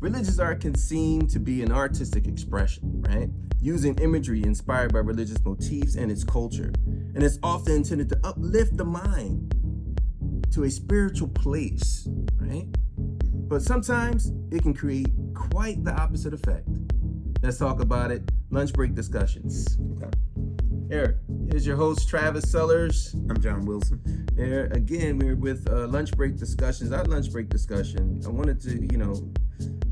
religious art can seem to be an artistic expression, right? Using imagery inspired by religious motifs and its culture. And it's often intended to uplift the mind to a spiritual place, right? But sometimes it can create quite the opposite effect. Let's talk about it. Lunch break discussions. Okay. Here's your host, Travis Sellers. I'm John Wilson. There again, we're with lunch break discussions. Our lunch break discussion. I wanted to,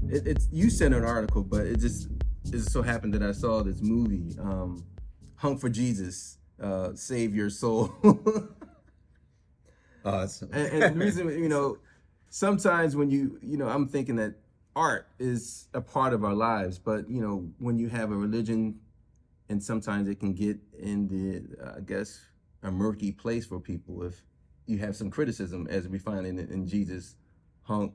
it's you sent an article, but it so happened that I saw this movie, Hung for Jesus, Save Your Soul. Awesome. and the reason, sometimes when I'm thinking that art is a part of our lives, but when you have a religion, and sometimes it can get in a murky place for people if you have some criticism, as we find in Jesus, hung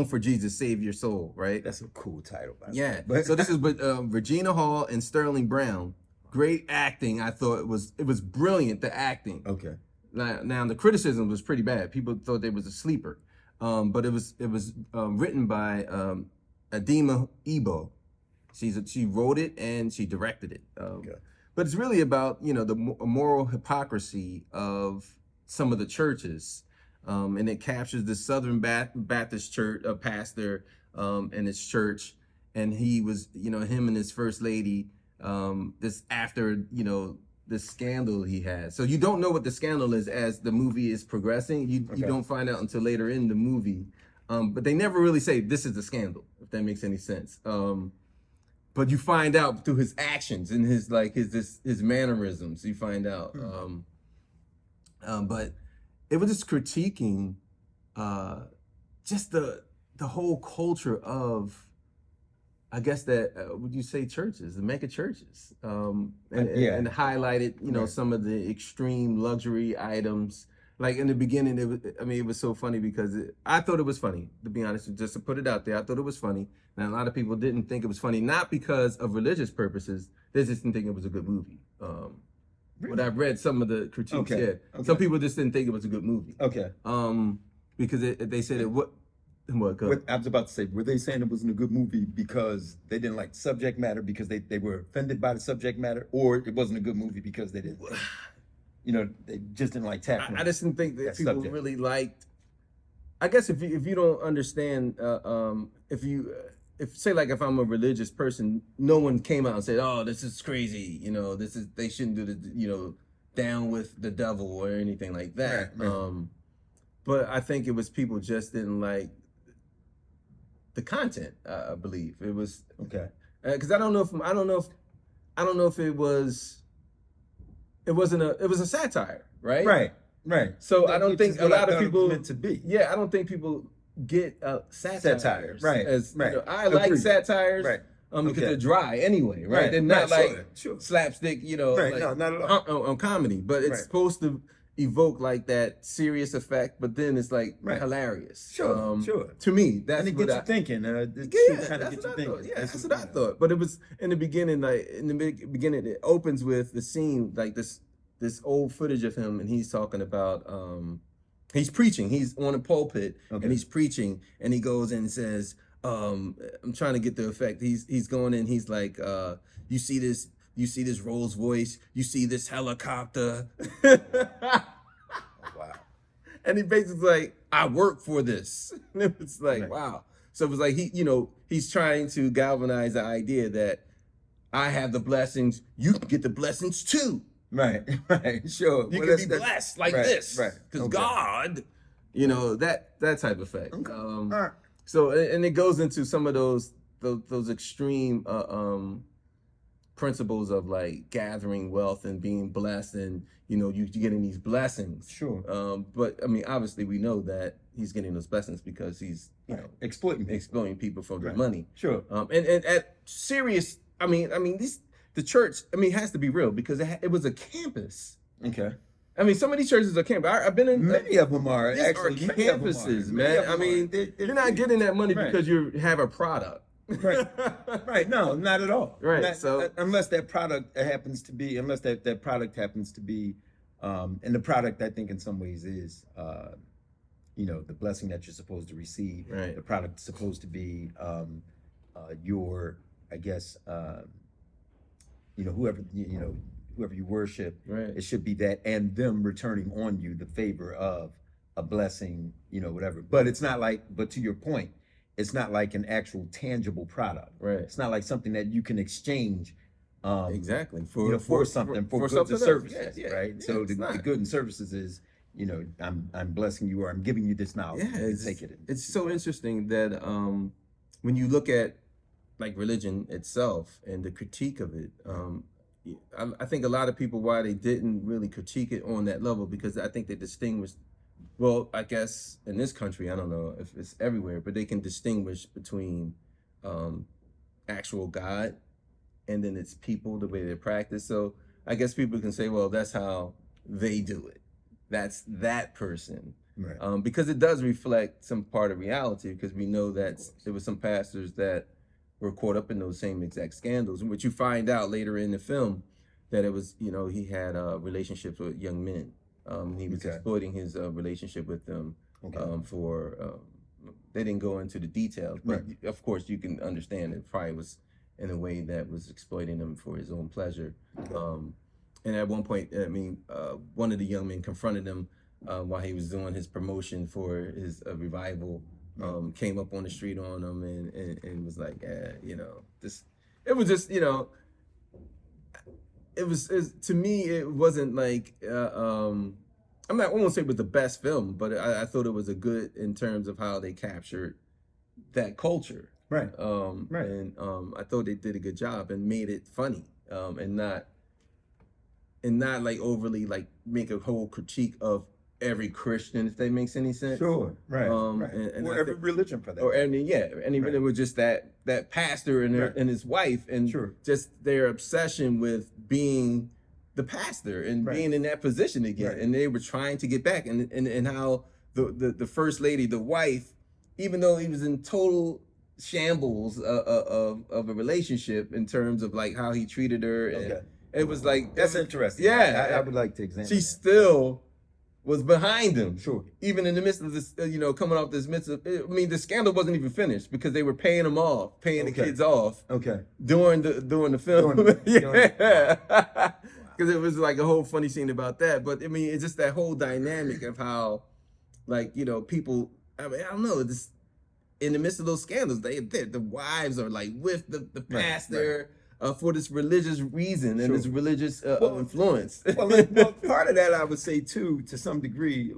for Jesus, save your soul, right? That's a cool title. Yeah. So this is with Regina Hall and Sterling Brown. Great acting. I thought it was brilliant, the acting. Okay. Now the criticism was pretty bad. People thought it was a sleeper, but it was written by Adema Ebo. She wrote it and she directed it. Okay. But it's really about the moral hypocrisy of some of the churches, and it captures the Southern Baptist Church, a pastor, and his church, and he was him and his first lady. This after this scandal he had. So you don't know what the scandal is as the movie is progressing. You don't find out until later in the movie. But they never really say this is the scandal, if that makes any sense. But you find out through his actions and his mannerisms. You find out. But it was just critiquing just the whole culture of, I guess that would you say churches, the mega churches, and highlighted some of the extreme luxury items. Like in the beginning, it was so funny because I thought it was funny, to be honest, just to put it out there. I thought it was funny. Now, a lot of people didn't think it was funny, not because of religious purposes. They just didn't think it was a good movie. But I've read some of the critiques. Okay. Yeah. Okay. Some people just didn't think it was a good movie. Okay. Because they said What, I was about to say, were they saying it wasn't a good movie because they didn't like subject matter, because they were offended by the subject matter, or it wasn't a good movie because they didn't they just didn't like tackling? I just didn't think that people subject. really liked. I guess if you don't understand, if I'm a religious person, no one came out and said, "Oh, this is crazy," they shouldn't do the, down with the devil or anything like that. Right. But I think it was people just didn't like the content. I believe it was Okay. because I don't know if it was. It was a satire, right? Right. So I don't think a lot of people meant to be. Yeah, I don't think people get satires. Right. I like Agreed. satires. Right. Because Okay. they're dry anyway, right? Right. They're not Right. Sure. slapstick, Right. No, not at all. on comedy, but it's Right. supposed to evoke like that serious effect, but then it's like Right. hilarious. Sure. To me, that's And it what gets you thinking. It yeah, kind of that's gets what you I thought. thinking. Yeah, that's what I thought. But it was in the beginning, it opens with the scene, like this old footage of him, and he's talking about he's preaching. He's on a pulpit and he's preaching, and he goes in and says, I'm trying to get the effect. He's going in, he's like, you see this Rolls Royce, you see this helicopter. Wow. And he basically like, I work for this. And it was like, Right. wow. So it was like he's trying to galvanize the idea that I have the blessings, you can get the blessings too. Right. Sure. You can be blessed like this. Right. Because Okay. God, that type of effect. Okay. All right. So, and it goes into some of those extreme principles of like gathering wealth and being blessed, and you getting these blessings. Sure. But I mean, obviously, we know that he's getting those blessings because he's exploiting people for their Right. money. Sure. And at serious, the church. It has to be real because it was a campus. Okay. Some of these churches are campus. I've been in Many of them are these actually are campuses, man. You're not getting that money Right. because you have a product. Right. No, not at all. Right. So unless that product happens to be, and the product I think in some ways is the blessing that you're supposed to receive. Right. The product's supposed to be your, I guess, whoever you worship. Right. It should be that, and them returning on you the favor of a blessing, whatever. But it's not like, but to your point, it's not like an actual tangible product. Right. It's not like something that you can exchange. Exactly. For something, for goods something and else. services, Yeah, right? yeah, So it's the not. good and services is, I'm blessing you, or I'm giving you this knowledge. Yeah, and take it. it's so interesting that when you look at like religion itself and the critique of it, I think a lot of people, why they didn't really critique it on that level, because I think they distinguished, well, I guess in this country, I don't know if it's everywhere, but they can distinguish between actual God and then it's people, the way they practice. So I guess people can say, well, that's how they do it. That's that person. Right. Because it does reflect some part of reality, because we know that there were some pastors that were caught up in those same exact scandals, in which you find out later in the film that it was, he had relationships with young men. He was exploiting his relationship with them for, they didn't go into the details, but of course you can understand it probably was in a way that was exploiting them for his own pleasure. And at one point, one of the young men confronted him while he was doing his promotion for his revival, came up on the street on him and was like, this, it was just, it was to me, it wasn't like, I won't say it was the best film, but I thought it was a good in terms of how they captured that culture. Right. And I thought they did a good job and made it funny, and not like overly like make a whole critique of every Christian, if that makes any sense. Sure. Right. Right. And Or every religion for that. Or any it was just that pastor and and his wife, and just their obsession with being the pastor and being in that position again, and they were trying to get back, and how the first lady, the wife, even though he was in total shambles of a relationship in terms of like how he treated her, and it was like that's interesting. Yeah, I would like to examine. She still was behind him, even in the midst of this, coming off this midst of, the scandal wasn't even finished because they were paying him off, paying the kids off, during the film, yeah, because it was like a whole funny scene about that. But it's just that whole dynamic of how, like, people, I don't know, this in the midst of those scandals, the wives are like with the pastor. For this religious reason and this religious influence. well, part of that I would say too, to some degree,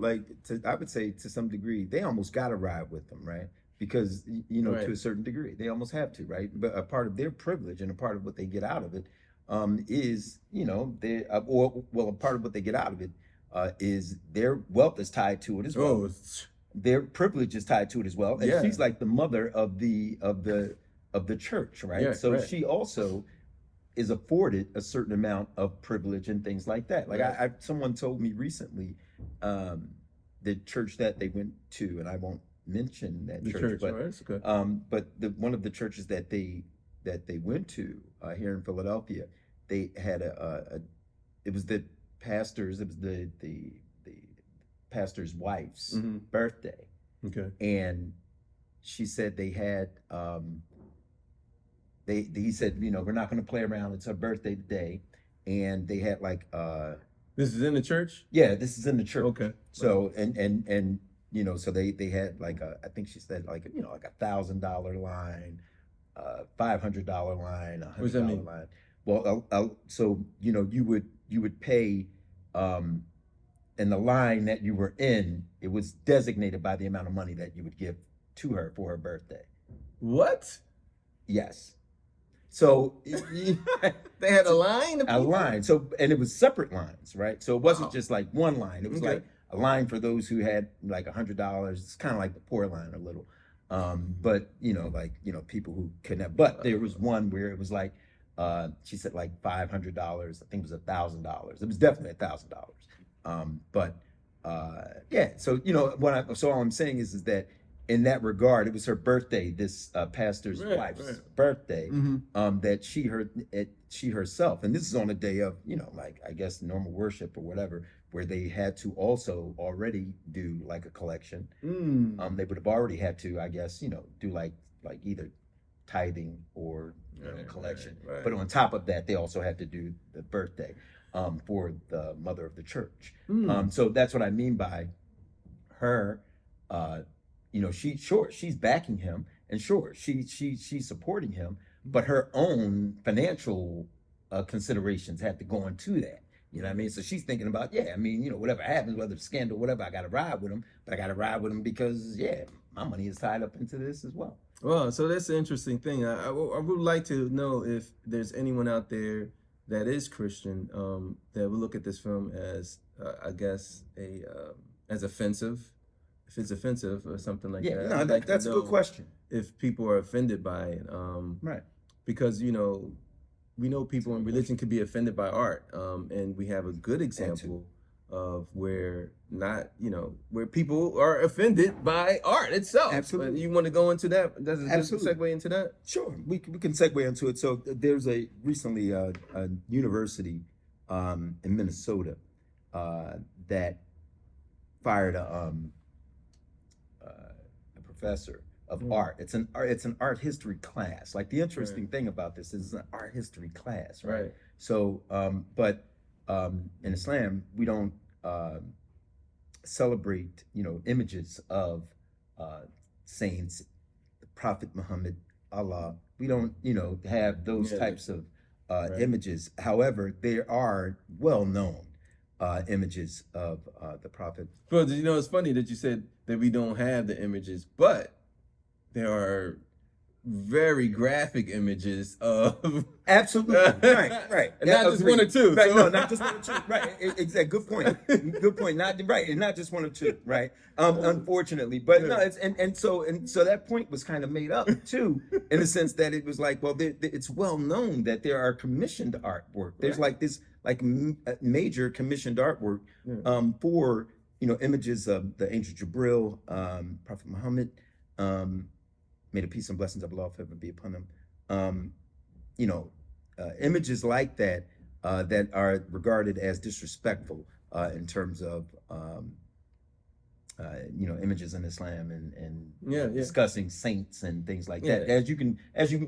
they almost got to ride with them, right? Because to a certain degree, they almost have to, right? But a part of their privilege and a part of what they get out of it is, a part of what they get out of it is their wealth is tied to it as well. Their privilege is tied to it as well, and she's like the mother of the church, right? She also is afforded a certain amount of privilege and things like that. Like someone told me recently, the church that they went to, and I won't mention that church, but one of the churches that they went to here in Philadelphia, they had it was the pastor's wife's birthday. And she said they had he said, we're not going to play around. It's her birthday today. And they had like, this is in the church? Yeah, this is in the church. Okay. So, and so they had like I think she said like, like $1,000 line, $500 line, $100 line. Well, so, you would pay, and the line that you were in, it was designated by the amount of money that you would give to her for her birthday. What? Yes. So they had a line? A line. So, and it was separate lines, right? So it wasn't just like one line. It was like a line for those who had like $100. It's kind of like the poor line a little. But, people who couldn't have. But there was one where it was like, she said like $500. I think it was $1,000. It was definitely $1,000. But so, so all I'm saying is that in that regard, it was her birthday, this pastor's wife's birthday, that she herself, and this is on a day of, like, I guess normal worship or whatever, where they had to also already do like a collection. Mm. They would have already had to, I guess, do like either tithing or Right, collection. right, right. But on top of that, they also had to do the birthday for the mother of the church. Mm. So that's what I mean by her. She's backing him, and sure, she's supporting him, but her own financial considerations had to go into that. You know what I mean? So she's thinking about, whatever happens, whether it's scandal, whatever, I got to ride with him, but I got to ride with him because, my money is tied up into this as well. Well, so that's the interesting thing. I would like to know if there's anyone out there that is Christian that would look at this film as, I guess, as offensive, if it's offensive or something like that. No, I'd like to that's a good know question. If people are offended by it, Right. because we know people in religion could be offended by art, and we have a good example of where where people are offended by art itself. Absolutely. You want to go into that? Does it Absolutely. segue into that? Sure, we can segue into it. So there's recently a university in Minnesota that fired a professor of art. It's an art history class. Like the interesting thing about this is it's an art history class, right? So, but in Islam we don't celebrate images of saints, the Prophet Muhammad, Allah. We don't have those types of images. However, there are well-known images of the Prophet. Well, it's funny that you said that we don't have the images, but there are very graphic images of Absolutely. right. And not just one or two. Right, So. no, not just one or two. Right. Exactly. Good point. Good point. Not right, and not just one or two, right? Unfortunately. But no, it's so that point was kind of made up too, in the sense that it was like, well, it's well known that there are commissioned artwork. There's like this major commissioned artwork for images of the angel Jibril, Prophet Muhammad, may the peace and blessings of Allah ever be upon them. Images like that that are regarded as disrespectful in terms of images in Islam and discussing saints and things like that. As you can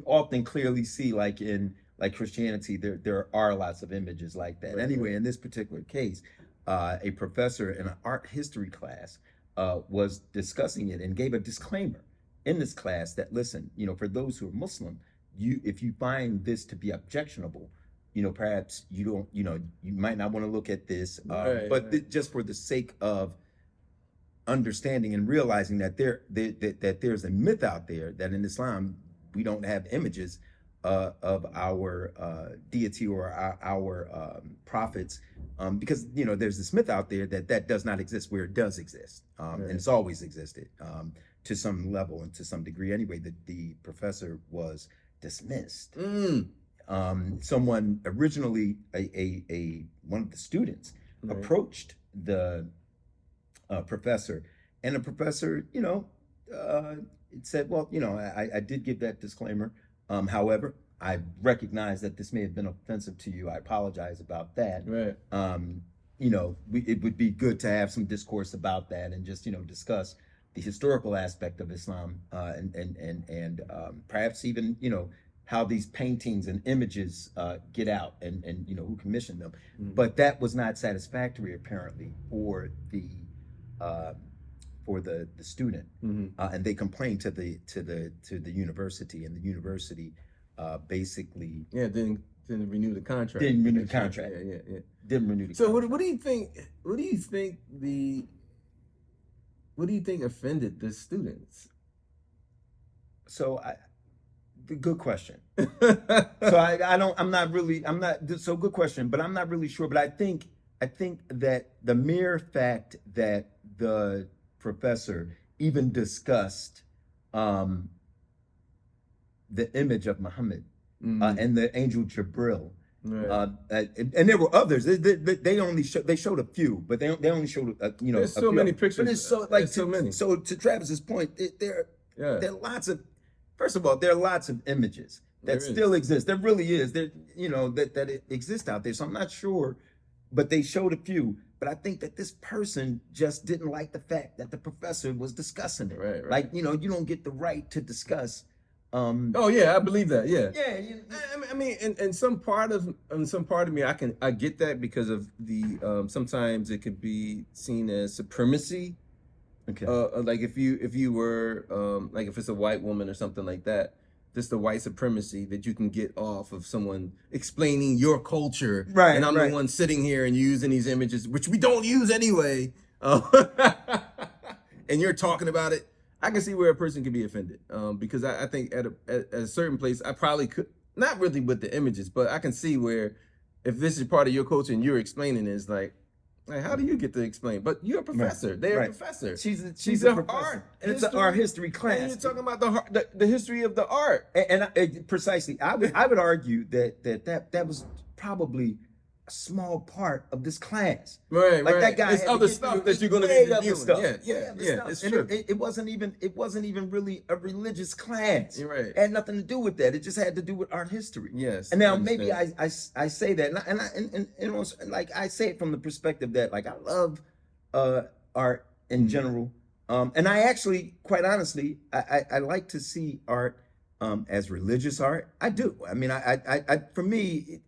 often clearly see, like in Christianity, there are lots of images like that. Anyway, in this particular case, a professor in an art history class was discussing it and gave a disclaimer in this class that, listen, for those who are Muslim, if you find this to be objectionable, perhaps you don't, you might not want to look at this, just for the sake of understanding and realizing that that there's a myth out there that in Islam we don't have images of our deity or our prophets, because there's this myth out there that does not exist where it does exist, and it's always existed to some level and to some degree. Anyway, the professor was dismissed. Someone originally, one of the students approached the professor, and the professor, said, well, I did give that disclaimer. However, I recognize that this may have been offensive to you. I apologize about that. It would be good to have some discourse about that and just, discuss the historical aspect of Islam, and perhaps even, how these paintings and images get out and who commissioned them. But that was not satisfactory, apparently, for the student, and they complained to the university, and the university basically didn't renew the contract. Didn't renew the contract. Didn't renew the so contract. What do you think? What do you think offended the students? So good question. So good question, but I'm not really sure. But I think that the mere fact that the professor even discussed the image of Muhammad and the angel Jibril, and there were others. They showed a few, but they only showed There's a so few many others. pictures. But it's so many. So to Travis's point, there are lots of. First of all, there are lots of images that still exist. There really is. There that it exists out there. So I'm not sure but they showed a few. But I think that this person just didn't like the fact that the professor was discussing it. Right. Like, you don't get the right to discuss. Oh yeah, I believe that. Yeah. Yeah, I mean, and some part of me, I get that because of the sometimes it could be seen as supremacy. okay. Like if you were like if it's a white woman or something like that, just the white supremacy that you can get off of someone explaining your culture, Right, and I'm right. the one sitting here and using these images, which we don't use anyway, and you're talking about it. I can see where a person can be offended, because I think at a certain place, I probably could, not really with the images, but I can see where if this is part of your culture and you're explaining it, it's like how do you get to explain? But you're a professor. They're Right. a professor. She's a a professor. art. And it's an art history And class. you're talking about the history of the art. Precisely. I would argue that was probably a small part of this class. Right, Like right. that guy It's had to other get stuff through that you're gonna be way other reviewing. stuff. Yeah, it's And true. it wasn't even really a religious class. You're right. It had nothing to do with that. It just had to do with art history. Yes, And now I maybe understand. I say that and it was like I say it from the perspective that like I love art in general. And I actually, quite honestly, I like to see art as religious art. I do. I mean, for me,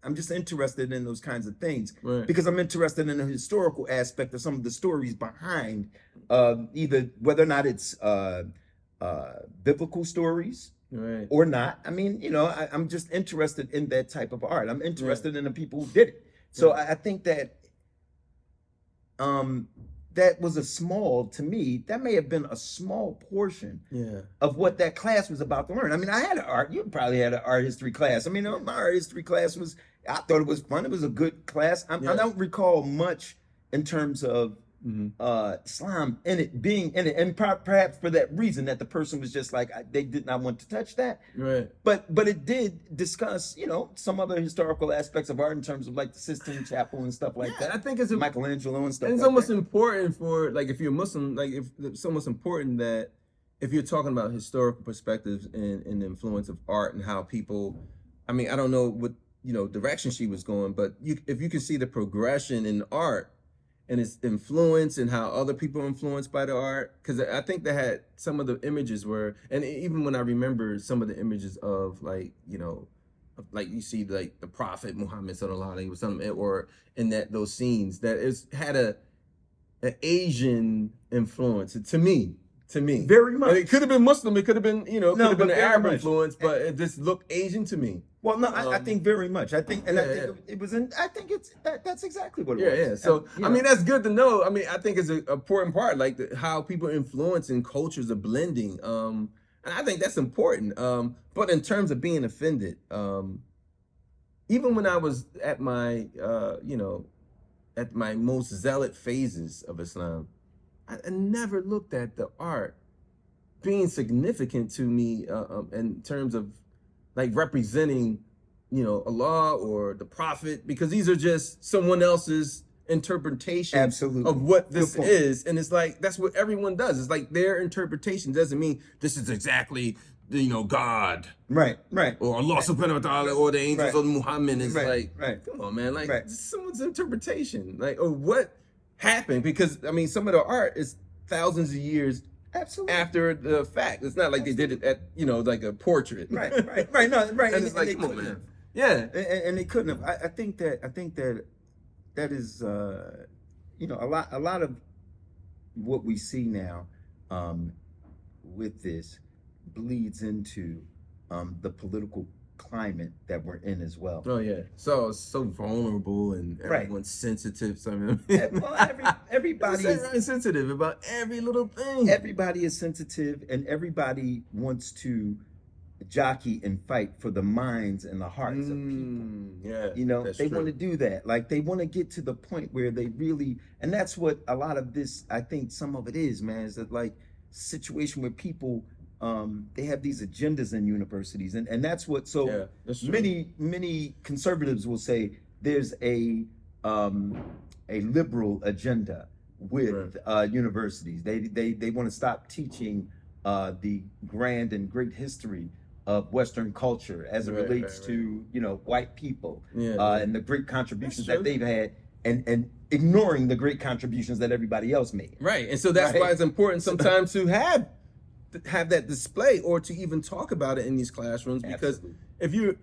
I'm just interested in those kinds of things Right. because I'm interested in the historical aspect of some of the stories behind either whether or not it's biblical stories Right. or not. I mean, I'm just interested in that type of art. I'm interested in the people who did it. So I think that that was to me, that may have been a small portion Yeah. of what that class was about to learn. I mean, you probably had an art history class. I mean, my art history class I thought it was fun. It was a good class. I don't recall much in terms of Islam being in it. And perhaps for that reason that the person was just like, they did not want to touch that. Right. But it did discuss, some other historical aspects of art in terms of like the Sistine Chapel and stuff like that. I think it's Michelangelo and stuff and it's like almost that. important for like if you're Muslim, like if it's almost important that if you're talking about historical perspectives and the influence of art and how people, I mean, I don't know what direction she was going, but if you can see the progression in art and its influence and how other people are influenced by the art, because I think they had some of the images were, and even when I remember some of the images of like like you see like the Prophet Muhammad sallallahu alaihi wasallam, or in those scenes that had an Asian influence to me. Very much. And it could have been Muslim, it could have been could have been but an very Arab much. influence, but it just looked Asian to me. Well, no, I think very much. I think, and I Yeah, think it was in. I think that's exactly what it Yeah. was. So You I know. mean, that's good to know. I mean, I think it's an important part, like how people influence and cultures are blending. And I think that's important. But in terms of being offended, even when I was at my at my most zealot phases of Islam, I never looked at the art being significant to me in terms of like representing, Allah or the Prophet, because these are just someone else's interpretation Absolutely. of what Good this point. is. And it's like, that's what everyone does. It's like their interpretation doesn't mean this is exactly, God Right. or Allah subhanahu wa ta'ala or the angels Right. of Muhammad. It's like, Right. come on, man. Like, Right. this is someone's interpretation, like, or what happened. Because, I mean, some of the art is thousands of years Absolutely. after the fact. It's not like they did it at, like a portrait. Right. No, right. And it's like, they come on, couldn't man. have. Yeah. And they couldn't have. I think that is a lot of what we see now with this bleeds into the political climate that we're in as well. Oh yeah. So it's so vulnerable and Right. everyone's sensitive. So I mean, Well, everybody is everyone's sensitive about every little thing. everybody is sensitive, and everybody wants to jockey and fight for the minds and the hearts of people. Yeah. That's They true. want to do that. Like they want to get to the point where they really, and that's what a lot of this, I think some of it is, man, is that like situation where people, they have these agendas in universities, and that's what, so Yeah, that's true. many conservatives will say there's a liberal agenda with universities. They want to stop teaching the grand and great history of Western culture as it Right, relates right, to white people Yeah. and the great contributions That's that true. they've had and ignoring the great contributions that everybody else made. Right. And so that's Right. why it's important sometimes to have that display or to even talk about it in these classrooms, because Absolutely. if you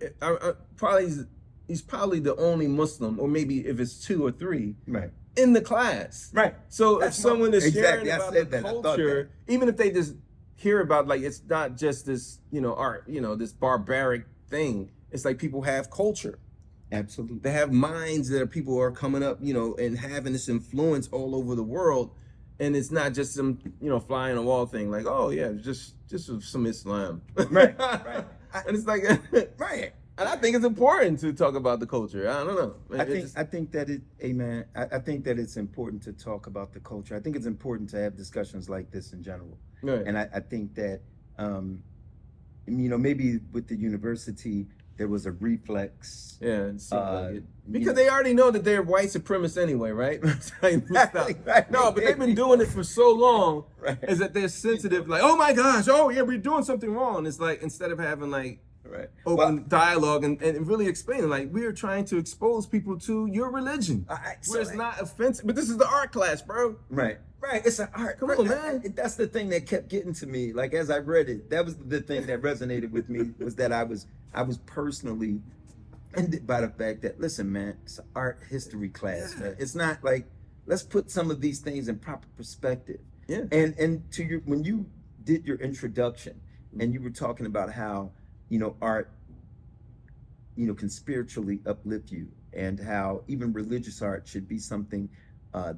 he's probably the only Muslim, or maybe if it's two or three Right. in the class. Right. So That's if someone is sharing exactly. I about said the that. I thought culture, even if they just hear about, like, it's not just this, art, this barbaric thing. It's like people have culture. Absolutely. They have minds that people are coming up, and having this influence all over the world. And it's not just some, fly on the wall thing, like, oh yeah, just some Islam. Right. Right. And it's like, Right. and I think it's important to talk about the culture. I don't know. I think that amen. I think that it's important to talk about the culture. I think it's important to have discussions like this in general. Right. And I think that, maybe with the university, there was a reflex. Yeah, it seems like it. you Because know. they already know that they're white supremacists anyway, right? Right. No, but they've been doing it for so long, Right. is that they're sensitive, like, oh my gosh, oh yeah, we're doing something wrong. It's like, instead of having like Right. open dialogue and really explaining, like, we are trying to expose people to your religion, where it's not offensive. But this is the art class, bro. Right. Right. It's an art. Come on, man. That's the thing that kept getting to me. Like, as I read it, that was the thing that resonated with me, was that I was personally offended by the fact that, listen, man, it's an art history class. Man. It's not like, let's put some of these things in proper perspective. Yeah. And when you did your introduction and you were talking about how, art, can spiritually uplift you, and how even religious art should be something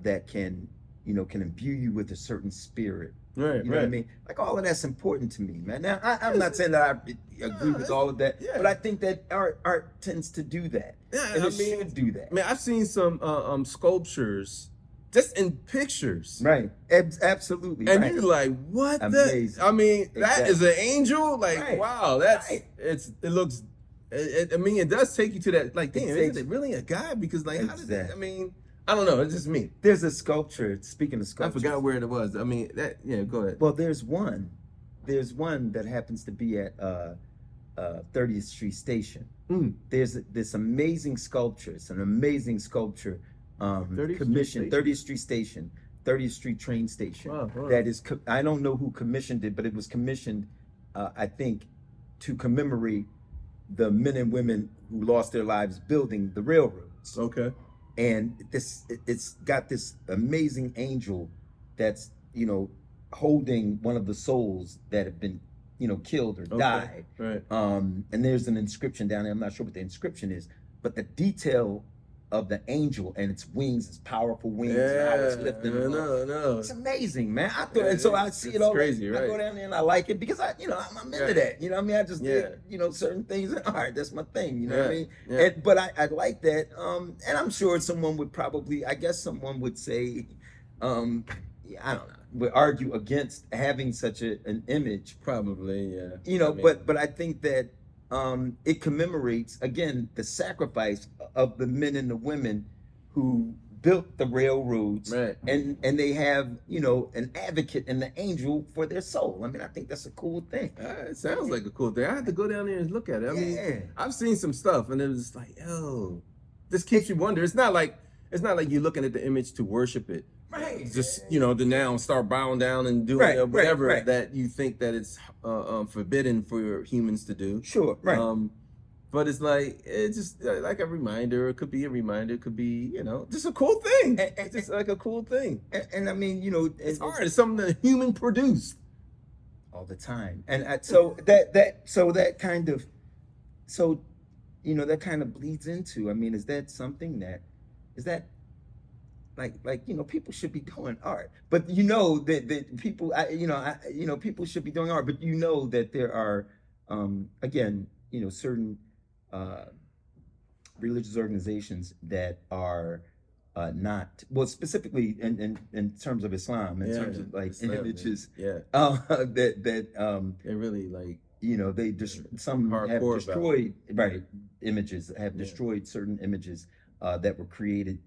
that can imbue you with a certain spirit. Right, You know what I mean? Like, all of that's important to me, man. Now, I'm not saying that I agree with all of that, yeah. but I think that art tends to do that. Yeah, and I it mean, should do that. Man, I've seen some sculptures just in pictures. Right. Absolutely. And right. you're like, what Amazing. I mean, that is Exactly. an angel? Like, Right. wow, that's, Right. it looks, I mean, it does take you to that, like, damn, takes- is it really a guy? Because, like, how does it, I Exactly. mean, I don't know, it's just me. There's a sculpture, speaking of I sculpture. forgot where it was. I mean, go ahead. Well, there's one that happens to be at 30th Street Station. Mm. There's this amazing sculpture. It's an amazing sculpture, 30th commissioned, Street 30th Street Station, 30th Street train station. Wow, wow. That is, I don't know who commissioned it, but it was commissioned, I think, to commemorate the men and women who lost their lives building the railroads. Okay. And it's got this amazing angel that's holding one of the souls that have been killed or died. Right. And there's an inscription down there. I'm not sure what the inscription is, but the detail of the angel and its wings, its powerful wings, and how it's lifting them up. No. It's amazing, man. I thought, and so I see it it's all. crazy, I right? go down there and I like it because I'm into Right. that. You know what I mean? I just Yeah. dig, certain things in art. That's my thing. You know what I Yeah. mean? Yeah. But I like that. And I'm sure someone would probably, I guess someone would say, I don't know, would argue against having such an image. Probably, yeah. I mean, But I think that it commemorates, again, the sacrifice of the men and the women who built the railroads. Right. And they have, an advocate and the angel for their soul. I mean, I think that's a cool thing. It sounds like a cool thing. I had to go down there and look at it. I Yeah. mean, I've seen some stuff, and it was just like, yo, this keeps you wondering. It's not like you're looking at the image to worship it. Right. Just to now start bowing down and doing Right, whatever right. that you think that it's forbidden for humans to do. Sure, right. But it's like, it's just like a reminder. It could be a reminder. It could be, just a cool thing. It's just like a cool thing. And I mean, It's art. It's something that human produced. all the time. And so that kind of bleeds into, I mean, is that something that like people should be doing art, but that people people should be doing art, but that there are again certain religious organizations that are not, well, specifically in terms of Islam, in terms of like Islam, images yeah. that They're really like, they some have Hardcore about destroyed images, have destroyed certain images that were created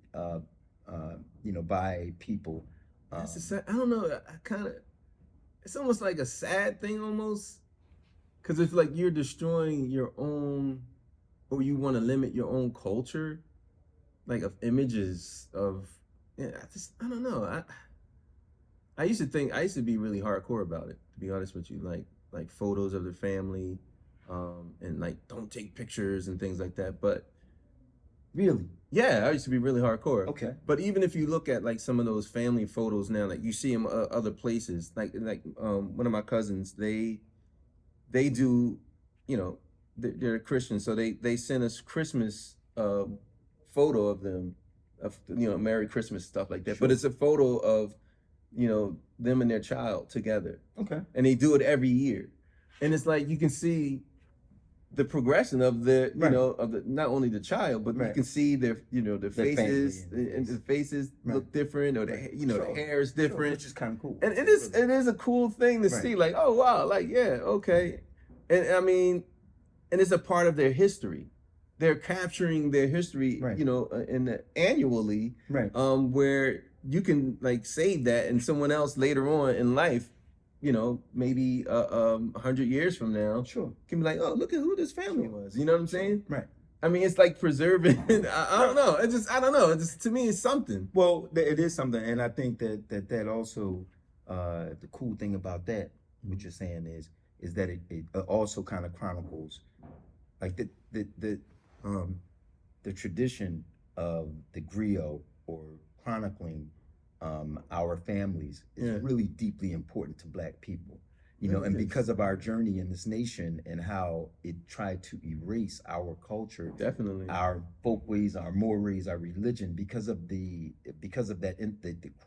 by people. that's a sad, I don't know. It's almost like a sad thing almost, because it's like you're destroying your own, or you want to limit your own culture. like of images of, yeah, I don't know. I used to think I used to be really hardcore about it, to be honest with you, like photos of the family, and like don't take pictures and things like that. But Really? yeah, I used to be really hardcore. Okay. But even if you look at like some of those family photos now, like you see them other places, like one of my cousins, they do, you know, they're Christians, so they send us Christmas photo of them, of, you know, Merry Christmas, stuff like that. Sure. But it's a photo of, you know, them and their child together, Okay. and they do it every year, and it's like you can see the progression of the, you Right. know, of the, not only the child, but you Right. can see their, you know, their Their family faces, and and the faces Right. look different, or the Right. you know, Sure. the hair is Sure, different, which is kind of cool. and it is a cool thing to Right. see, like, oh wow, like, yeah, okay. And I mean, and it's a part of their history. They're capturing their history, Right. you know, annually, Right. where you can like save that, and someone else later on in life, you know, maybe 100 years from now, Sure. can be like, oh, look at who this family was. You know what I'm saying? Right. I mean, it's like preserving. I don't know. I don't know. It just, to me, it's something. Well, it is something, and I think that also the cool thing about that, what you're saying is that it also kind of chronicles like the tradition of the griot or chronicling our families is Yeah. really deeply important to Black people. You know, Really and is. because of our journey in this nation and how it tried to erase our culture, Definitely. our folkways, our mores, our religion, because of the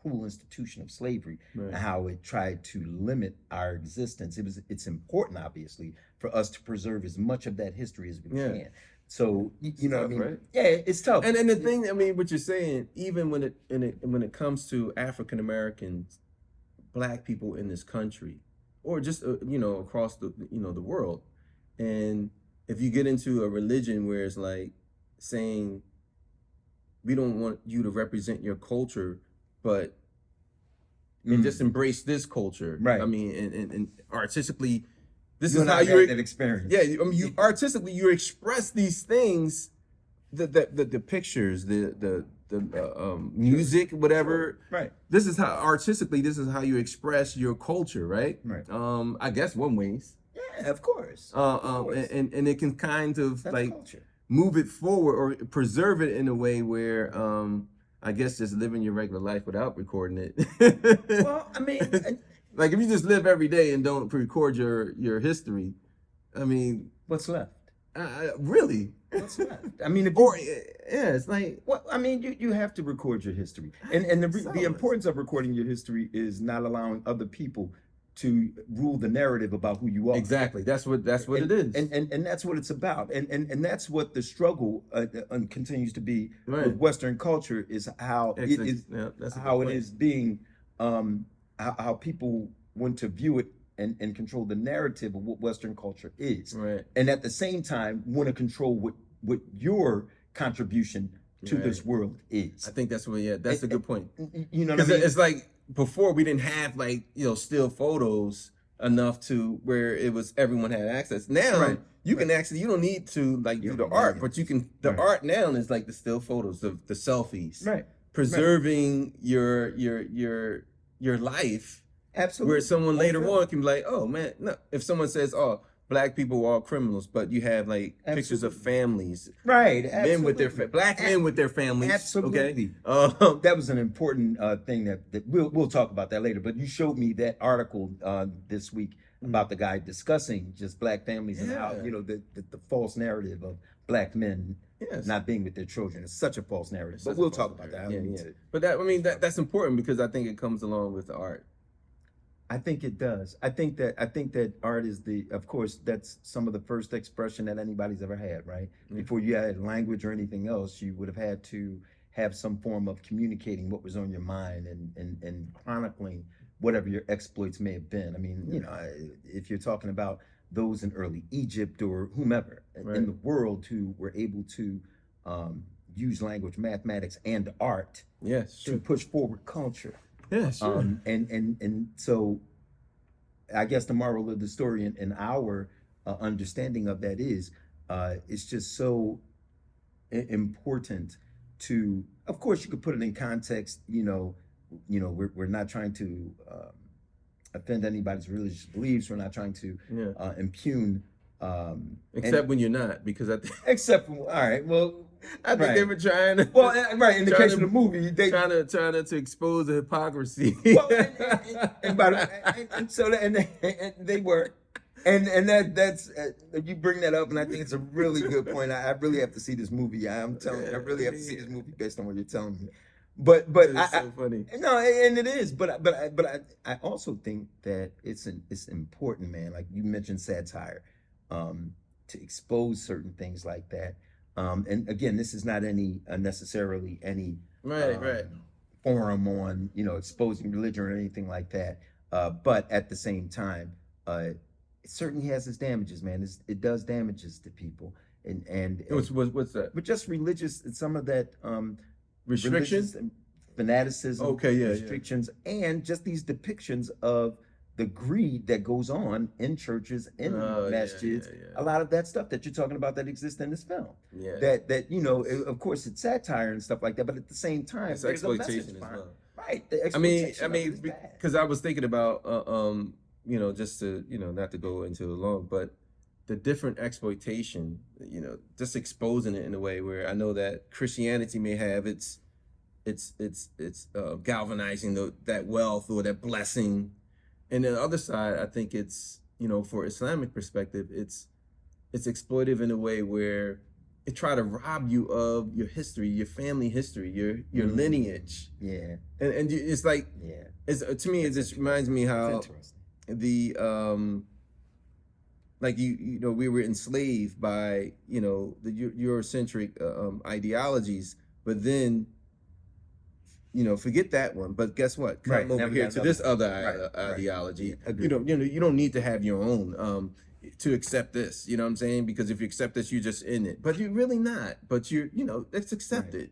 cruel institution of slavery, Right. and how it tried to limit our existence. It's important, obviously, for us to preserve as much of that history as we Yeah. can. So you know what I tough, mean? right? Yeah, it's tough. And the thing, I mean, what you're saying, even when it comes to African Americans, Black people in this country, or just you know, across the, you know, the world, and if you get into a religion where it's like saying, we don't want you to represent your culture, but and just embrace this culture, Right. I mean, and artistically, this You is and how I you had that experience. yeah, I mean, you artistically you express these things, the pictures, the music, whatever. Right. This is how artistically, this is how you express your culture, right? Right. I guess one ways. Yeah, of course. course. And it can kind of That's like culture. move it forward or preserve it in a way where I guess just living your regular life without recording it. Well, I mean, like if you just live every day and don't record your history, I mean, what's left? really? What's left? I mean, if Or you, yeah, it's like, well, I mean, you have to record your history, and the importance of recording your history is not allowing other people to rule the narrative about who you are. exactly. That's what it is. And that's what it's about, and that's what the struggle continues to be Right. with Western culture, is how it is Yeah, that's a good how it point. is being how people want to view it and control the narrative of what Western culture is, Right. and at the same time want to control what your contribution to Right. this world is. I think that's what. Yeah, that's a good point. You know what I Because mean? it's like before we didn't have like, you know, still photos enough to where it was everyone had access. Now Right. you can actually, you don't need to like do the art, but you can. The Right. art now is like the still photos, the selfies, Right. preserving your life. Absolutely. Where someone later Fulfill. on can be like, oh man, no. If someone says, oh, Black people are all criminals, but you have like pictures of Absolutely. families, Right. men with their absolutely. Black men with their families. Absolutely. Okay. That was an important thing that we'll talk about that later. But you showed me that article this week about the guy discussing just Black families and how, Yeah. you know, the false narrative of Black men Yes. not being with their children. It's such a false narrative. Such But a we'll false talk about that. I narrative. don't Yeah, need yeah. to- But that, I mean, that's important because I think it comes along with the art. I think it does. I think that art is of course, that's some of the first expression that anybody's ever had, right? Before you had language or anything else, you would have had to have some form of communicating what was on your mind and chronicling whatever your exploits may have been. I mean, you know, if you're talking about those in early Egypt or whomever Right. in the world who were able to use language, mathematics, and art Yes, to sure. push forward culture. Yeah, sure. And so I guess the moral of the story and our understanding of that is it's just so important to, of course, you could put it in context. We're not trying to offend anybody's religious beliefs. We're not trying to Yeah. impugn. Except when you're not, because I think Except for, all right, well, I think they were trying to. well, right. In the trying case to- of the movie, they trying to expose the hypocrisy. well, and so and they were, and that's you bring that up, and I think it's a really good point. I really have to see this movie. I'm telling you, I really have to see this movie based on what you're telling me. But It's so funny. no, and it is. But I also think that it's important, man. Like you mentioned, satire, to expose certain things like that. And again, this is not any necessarily any Right. forum on exposing religion or anything like that. But at the same time, it certainly has its damages, man. It does damages to people, and What's that? but just religious, some of that Restrictions? religious fanaticism, Okay, yeah. restrictions, and just these depictions of the greed that goes on in churches, in masjids. Yeah. A lot of that stuff that you're talking about that exists in this film. Yeah. That of course, it's satire and stuff like that, but at the same time, It's there's a message exploitation as behind it. well. Right. The I mean, exploitation of it is bad. because I was thinking about, just to, not to go into it long, but the different exploitation, just exposing it in a way where I know that Christianity may have its galvanizing that wealth or that blessing, and then the other side, I think it's, for Islamic perspective, it's exploitive in a way where it try to rob you of your history, your family history, your lineage. Yeah. And it's like, Yeah. it's to me, it just reminds me how It's interesting. the like we were enslaved by the Eurocentric ideologies, but then forget that one. But guess what? Come Right, over never here got to another this one. other Right. ideology. Yeah, agreed. You don't need to have your own to accept this. You know what I'm saying? Because if you accept this, you're just in it. But you're really not. But it's accepted.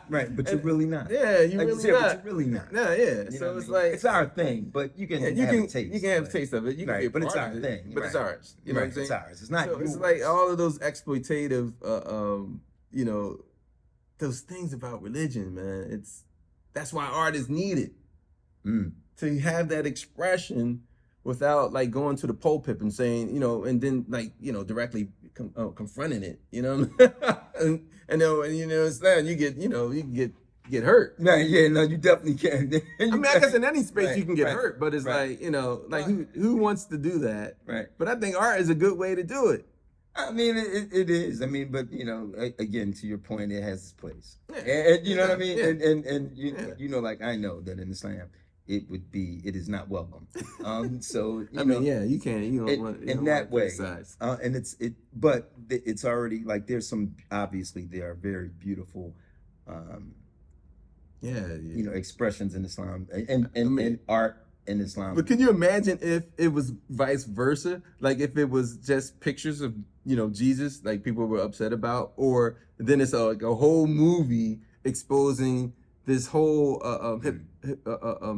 Right, but you're really not. Yeah, you Like you really said, not. but you're really not. Yeah. You know So what it's I mean? like it's our thing, but you can you have can a taste. you can have a but- taste of it. You can Right, be a but it's part our of it, thing, but it's right. ours. You know Right, what I'm saying? it's ours. It's not So yours. it's like all of those exploitative, those things about religion, man. That's why art is needed Mm. to have that expression without like going to the pulpit and saying, and then directly confronting it, and Islam, you can get hurt. No, yeah, no, you definitely can. I mean, I guess in any space Right, you can get right, hurt, but it's right. like who wants to do that? Right. But I think art is a good way to do it. I mean, it is. I mean, but again, to your point, it has its place. Yeah. And you know what I mean? Yeah. And Yeah. like I know that in Islam, it is not welcome. So I mean, yeah, you can't. You don't in- want you in don't that want way. criticize. And but it's already like there's some obviously there are very beautiful, Yeah. expressions in Islam and mean- art in Islam. But can you imagine if it was vice versa? Like if it was just pictures of Jesus, like people were upset about, or then it's like a whole movie exposing this whole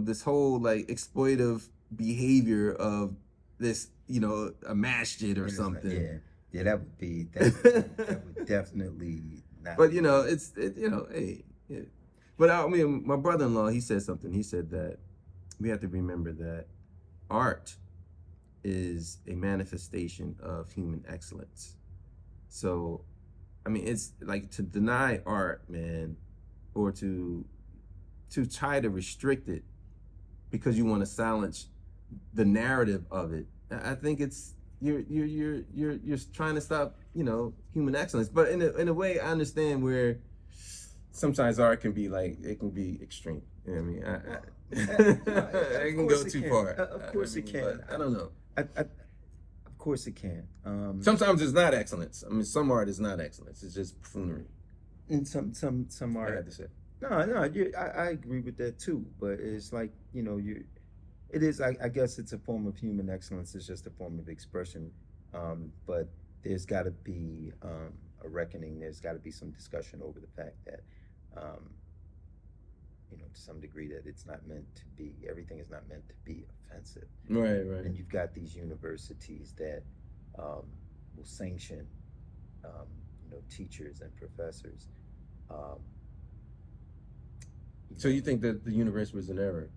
this whole like exploitive behavior of this a masjid or And it's something. like, yeah, that would definitely not. But hey. Yeah. But I mean, my brother-in-law, he said something. He said that we have to remember that art is a manifestation of human excellence. So, I mean, it's like to deny art, man, or to try to restrict it because you want to silence the narrative of it. I think it's you're trying to stop human excellence. But in a way, I understand where sometimes art can be it can be extreme. You know what I mean? It can go too far. Of course it can. But I don't know. Of course it can. Sometimes it's not excellence. I mean, some art is not excellence. It's just buffoonery. And some I art. had to say. No, I agree with that too. But it's like it is. I guess it's a form of human excellence. It's just a form of expression. But there's got to be a reckoning. There's got to be some discussion over the fact that, to some degree, that it's not meant to be. Everything is not meant to be offensive. Right. And you've got these universities that will sanction, teachers and professors Um, So you think that the university was an error?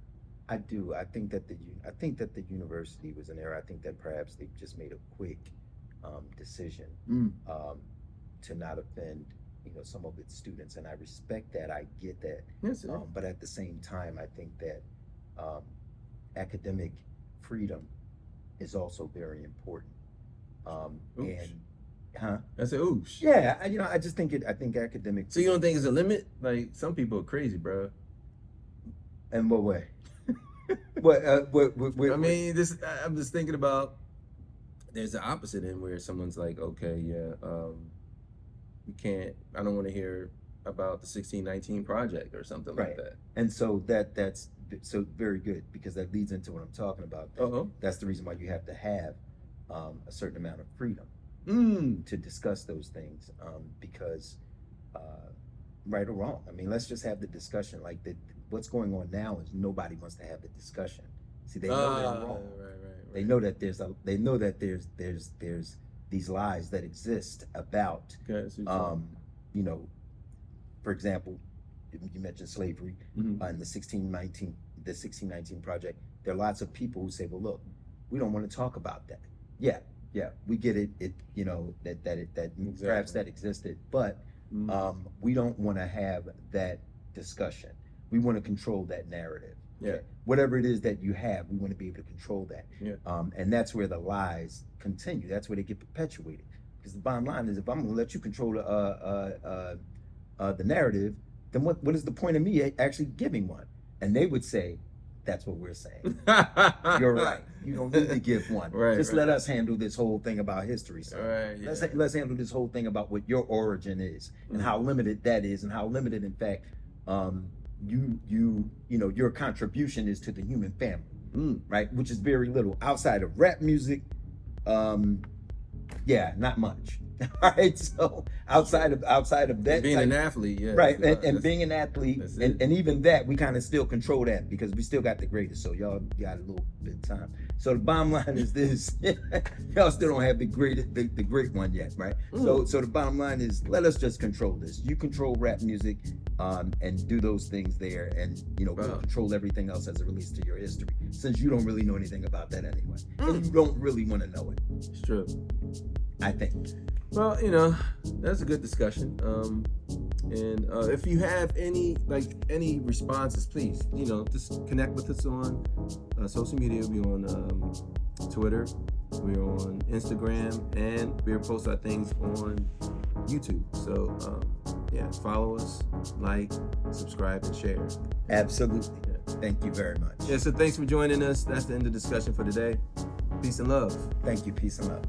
I do. I think that the university was an error. I think that perhaps they just made a quick decision Mm. to not offend, some of its students, and I respect that. I get that. Yes. But at the same time, I think that academic freedom is also very important. Oosh. And huh? I said, oosh. Yeah, I just think I think academic. So you don't think it's a limit? Like some people are crazy, bro. In what way? what? I mean, I'm just thinking about. There's the opposite end where someone's like, okay, yeah, we can't. I don't want to hear about the 1619 project or something like Right. that. And so that's so very good, because that leads into what I'm talking about. Uh-oh. That's the reason why you have to have a certain amount of freedom to discuss those things, because right or wrong, I mean, let's just have the discussion. Like what's going on now is nobody wants to have the discussion. See, they know they're wrong. Right. They know that there's these lies that exist about, Okay, so for example, you mentioned slavery Mhm. in the 1619 project. There are lots of people who say, well, look, we don't want to talk about that. Yeah, we get it. That perhaps that existed, but we don't want to have that discussion. We want to control that narrative. Yeah. Whatever it is that you have, we want to be able to control that. Yeah. And that's where the lies continue. That's where they get perpetuated. Because the bottom line is, if I'm going to let you control the narrative, then what is the point of me actually giving one? And they would say, that's what we're saying. You're right. You don't need to give one. Right, Just right. let us handle this whole thing about history. So Right, yeah. let's handle this whole thing about what your origin is and how limited that is, and how limited, in fact, your contribution is to the human family, right? Which is very little outside of rap music. Not much. All right, so outside of that, being type, an athlete, yeah, right, that's- and being an athlete, that's it. and even that, we kind of still control that, because we still got the greatest. So y'all got a little bit of time. So the bottom line is this: y'all still don't have the great one yet, right? So the bottom line is, let us just control this. You control rap music, and do those things there, and we'll control everything else as it relates to your history, since you don't really know anything about that anyway, and you don't really want to know it. It's true. I think. Well, that's a good discussion. And if you have any responses, please, just connect with us on social media. We're on Twitter, we're on Instagram, and we're post our things on YouTube. So follow us, like, subscribe, and share. Absolutely. Thank you very much. Yeah, so thanks for joining us. That's the end of the discussion for today. Peace and love. Thank you. Peace and love.